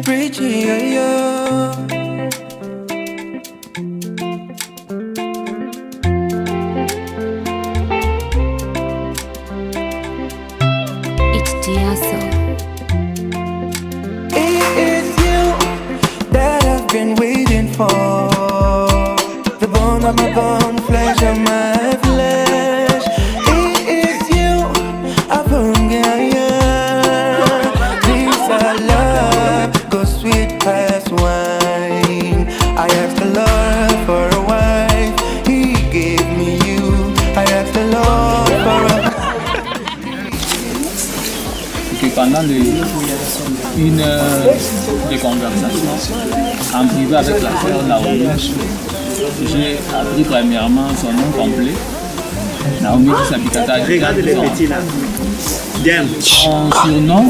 Richie, yeah. It's Giasso. It is you that I've been waiting for. The bone of my bone, flesh of my flesh. It is you I've hungered. This our love goes sweet past wine. I asked the Lord for a wife, He gave me you. I asked the Lord for a Que pendant une heure de conversation en privé avec la sœur Naomi, j'ai appris premièrement son nom complet. Naomi Sabikata. Regarde les petits là. Bien. Son surnom,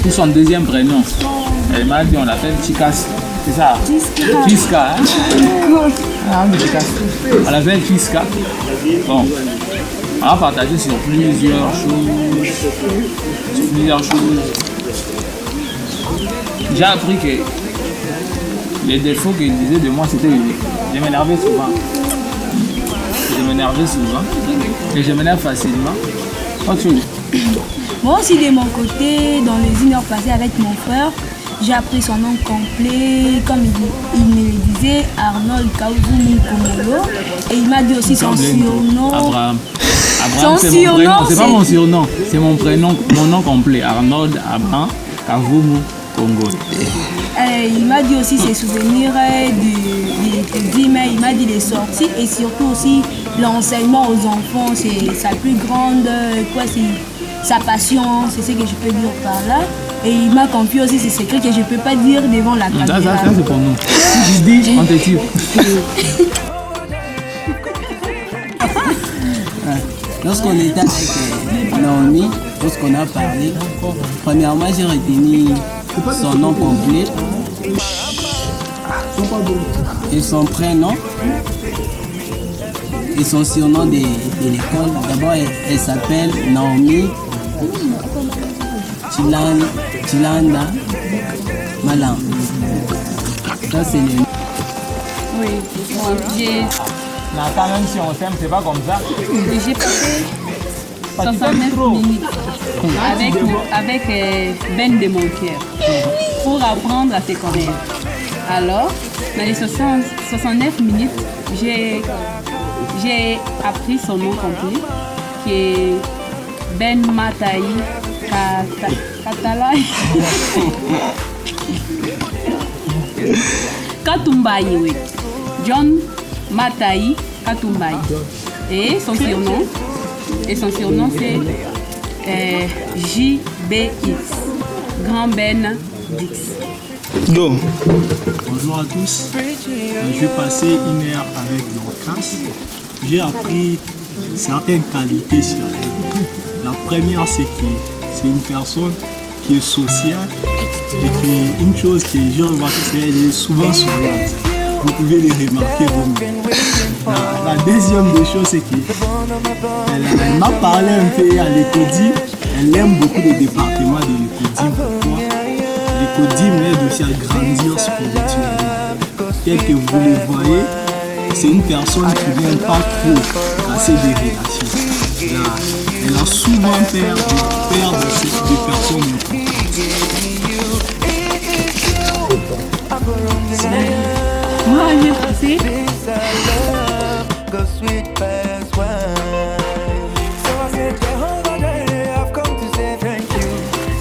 puis son deuxième prénom. Elle m'a dit on l'appelle Chikas. C'est ça? Chiska. Ah, Chikas. On l'appelle Chiska. Bon. On a partagé sur plusieurs choses. J'ai appris que les défauts qu'il disait de moi, c'était unique. Je m'énervais souvent. Et je m'énerve facilement. Autre chose. Moi aussi de mon côté, dans les 1 heure passée avec mon frère, j'ai appris son nom complet, comme il me le disait, Arnold Kaouzou Komolo. Et il m'a dit aussi son surnom. Abraham, Son surnom, c'est pas mon surnom, c'est mon prénom, mon nom complet. Arnold Abraham Kavumu Congo. Il m'a dit aussi ses souvenirs du mais il m'a dit les sorties et surtout aussi l'enseignement aux enfants, c'est sa plus grande, c'est sa passion, c'est ce que je peux dire par là. Et il m'a confié aussi ses secrets que je ne peux pas dire devant la caméra. Ça c'est pour nous. Si je dis, on te tire. Lorsqu'on était avec Naomi, lorsqu'on a parlé, premièrement j'ai retenu son nom complet et son prénom et son surnom de l'école. D'abord elle s'appelle Naomi Chilanda Malam. Ça c'est le... Oui, bon, Même si on s'aime, c'est pas comme ça. j'ai passé 69 minutes avec Ben de mon cœur pour apprendre à se connaître. Alors, dans les 69 minutes, j'ai appris son nom complet, qui est Ben Matai Katalai Katumbai, oui. John Matai Katumbai. Et son surnom c'est JBX, Grand Ben Dix. Bonjour à tous. Je vais passer 1 heure avec Dorcas. J'ai appris certaines qualités sur elle. La première, c'est que c'est une personne qui est sociale et que une chose que les gens voient, c'est qu'elle est souvent souriante. Vous pouvez les remarquer vous-même. La deuxième des choses, c'est qu'elle m'a parlé un peu à l'Ecodim. Elle aime beaucoup les départements de l'Ecodim. Pourquoi? L'Ecodim l'aide aussi à grandir spirituellement. Tel que vous le voyez, c'est une personne qui ne vient pas trop casser des relations. Elle a souvent peur de personnes importantes. Moi, j'ai passé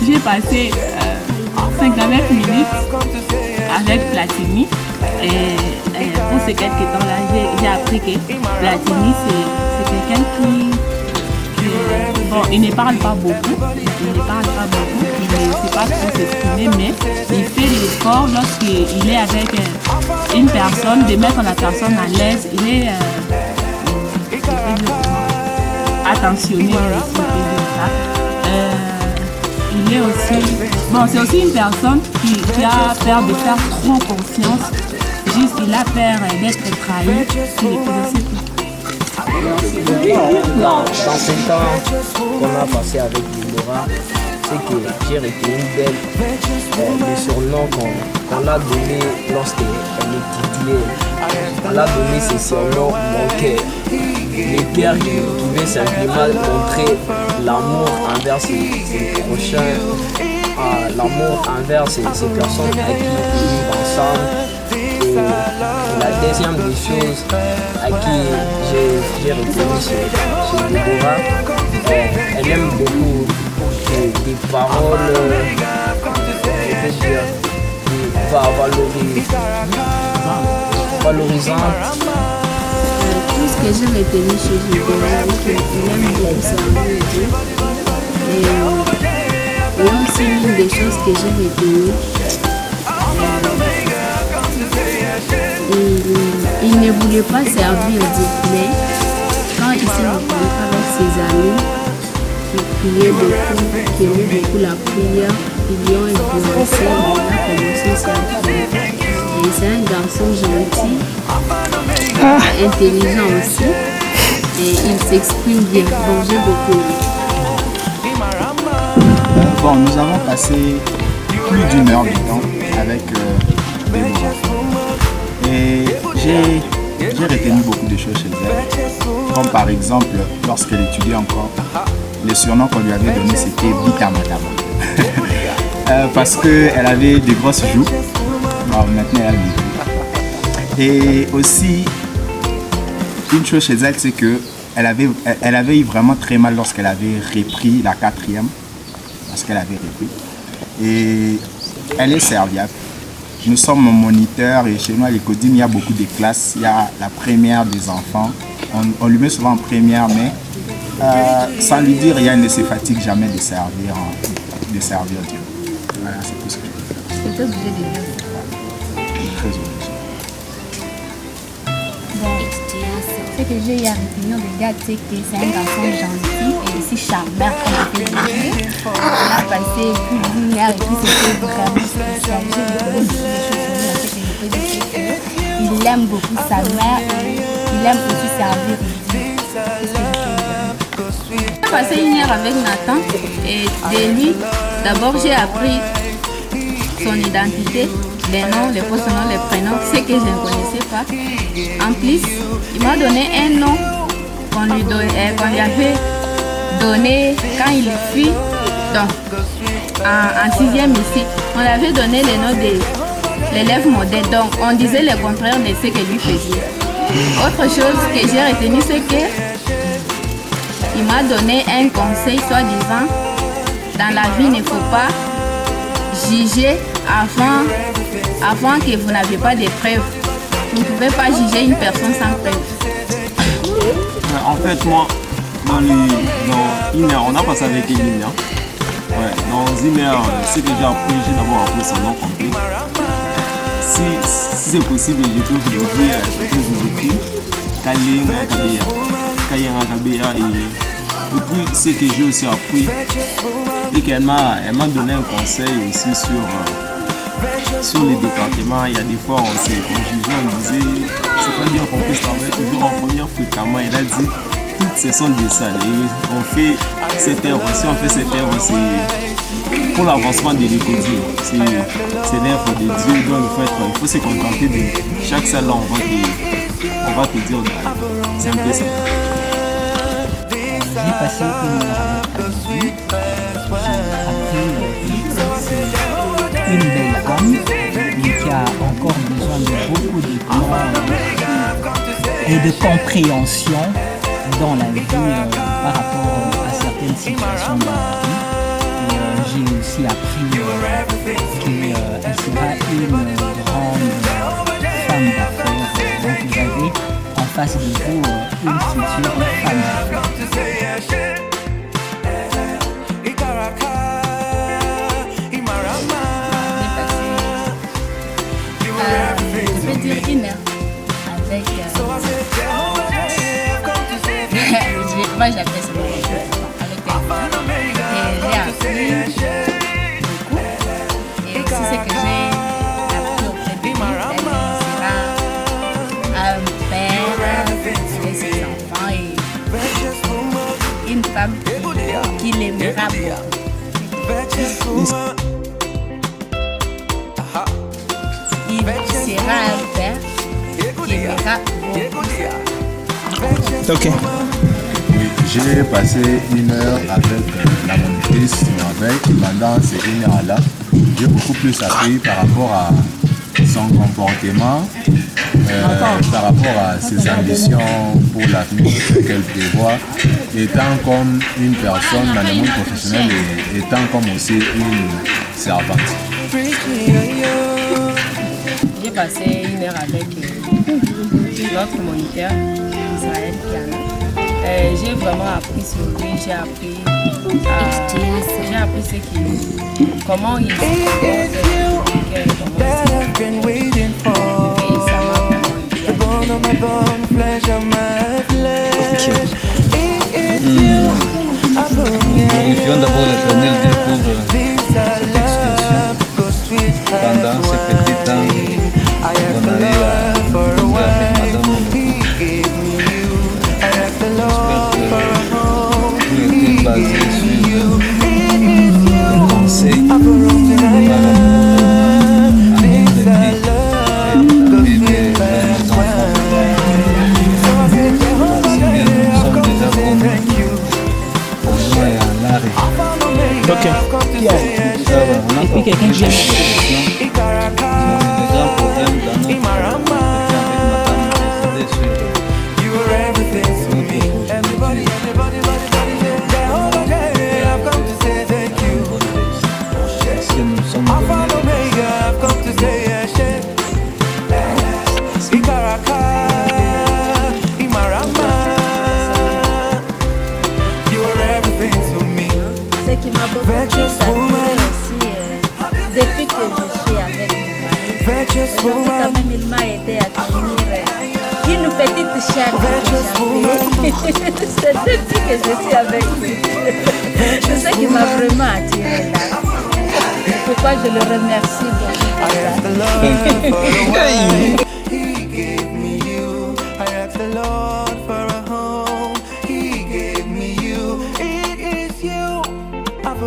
J'ai passé 59 minutes avec Platini et pour ces quelques temps-là, j'ai appris que Platini c'est quelqu'un qui bon, il ne parle pas beaucoup, il ne sait pas trop s'exprimer, mais il fait l'effort lorsqu'il est avec une personne, de mettre la personne à l'aise, il est attentionné, il est aussi, bon, c'est aussi une personne qui a peur de faire trop confiance, juste il a peur d'être trahi, c'est tout. Dans ce temps qu'on a passé avec Déborah, c'est que j'ai retenu d'elle le surnom qu'on a donné lorsqu'elle étudiait. On a donné ce surnom mon cœur. Le cœur qui pouvait simplement montrer l'amour envers ses prochains, l'amour envers ces personnes avec qui ils vivent ensemble. Et la deuxième des choses à qui j'ai retenu chez Déborah, elle aime beaucoup des paroles, valorisantes. Tout ce que j'ai retenu chez Déborah, c'est qu'il aime beaucoup servir Dieu. Et aussi une des choses que j'ai retenues, il ne voulait pas servir Dieu, mais quand il s'est retrouvé avec ses amis, qui priaient beaucoup, qui aimaient beaucoup la prière, ils lui ont influencé, il a commencé à servir. Et c'est un garçon gentil, intelligent aussi, et il s'exprime bien, donc j'ai beaucoup aimé. Bon, nous avons passé plus d'1 heure de temps avec Déborah. Et j'ai retenu beaucoup de choses chez elle. Comme par exemple, lorsqu'elle étudiait encore, le surnom qu'on lui avait donné c'était Bitamatama. Parce qu'elle avait des grosses joues. Bon, maintenant elle a des joues. Et aussi, une chose chez elle, c'est qu'elle avait eu vraiment très mal lorsqu'elle avait repris la 4e. Parce qu'elle avait repris. Et elle est serviable. Nous sommes moniteurs et chez nous à l'Écodime, il y a beaucoup de classes. Il y a la première des enfants. On lui met souvent en première, mais sans lui dire rien, il ne se fatigue jamais de servir Dieu. Voilà, c'est tout ce que je veux dire. C'est obligé de dire. Très obligé. Ce que j'ai eu à retenir de Gad, c'est que c'est un garçon gentil et aussi charmeur comme on peut dire. On a passé plus d'1 heure et puis c'était vraiment spécial. J'ai beaucoup de choses il aime beaucoup sa mère et il aime aussi servir Dieu. J'ai passé 1 heure avec Nathan et de lui, d'abord j'ai appris son identité, les noms, les post-noms, les prénoms, ce que je ne connaissais pas. En plus, il m'a donné un nom qu'on lui avait donné quand il fut en 6e ici. On lui avait donné le nom de l'élève modèle, donc on disait le contraire de ce que lui faisait. Autre chose que j'ai retenu, c'est que il m'a donné un conseil, soi-disant, dans la vie, il ne faut pas juger avant que vous n'avez pas de preuves. Vous ne pouvez pas juger une personne sans preuve. En fait, moi, dans 1 heure, on a passé avec Eline. Ouais, dans 1 heure, ce que j'ai appris, j'ai d'abord appris son nom complet. Si c'est possible, je peux vous dire, je peux vous écrire Kayenga Kabea. Et puis, ce que j'ai aussi appris, et qu'elle m'a donné un conseil aussi sur les départements. Il y a des fois, on jugeait, on disait, c'est pas bien qu'on puisse travailler toujours en première fréquemment. Elle a dit, toutes ces sont des salles. Et on fait cette œuvre, si on fait cette œuvre, c'est pour l'avancement de l'école. C'est l'œuvre de Dieu, donc il faut se contenter de chaque salle là, on va te dire, c'est un peu ça. J'ai passé 1 heure avec lui. J'ai appris une belle âme, mais qui a encore besoin de beaucoup de temps et de compréhension dans la vie par rapport à certaines situations de la vie. Et j'ai aussi appris qu'elle sera une grande femme d'affaires. Donc vous avez en face de vous une future femme d'affaires. Je peux dire 1 heure avec moi j'appelle ça avec elle. Et j'ai appris beaucoup. Et aussi ce que j'ai appris auprès de lui, elle sera un père avec ses enfants et qu'il aimera beaucoup. Il sera un père qui aimera beaucoup. Ok. J'ai passé 1 heure avec la monitrice Merveille. Pendant ces 1 heure-là, j'ai beaucoup plus appris par rapport à son comportement, par rapport à ses ambitions pour l'avenir qu'elle prévoit, étant comme une personne dans le monde professionnel et étant comme aussi une servante. J'ai passé 1 heure avec notre moniteur, Israël Piana. J'ai vraiment appris sur lui, j'ai appris ce qu'il, comment il se comporte, Glorifions d'abord l'Éternel Dieu pour cette excursion. Pendant ce petit temps, on a eu avec Madame Momoto. J'espère que tout était basé sur les conseils par rapport à notre vie et la vie de nos enfants. Si bien nous sommes déjà connus pour jouer à l'arrêt. Ok. Et puis quelqu'un qui a des grands problèmes dans notre Ce qui m'a beaucoup fait aussi, depuis que je suis avec mon mari, quand même il m'a aidé à tenir une petite chaîne. C'est depuis que je suis avec lui. C'est ce qui m'a vraiment attiré là. C'est pourquoi je le remercie beaucoup. He gave me you. I asked the Lord for a home. He gave me you. It is you. I've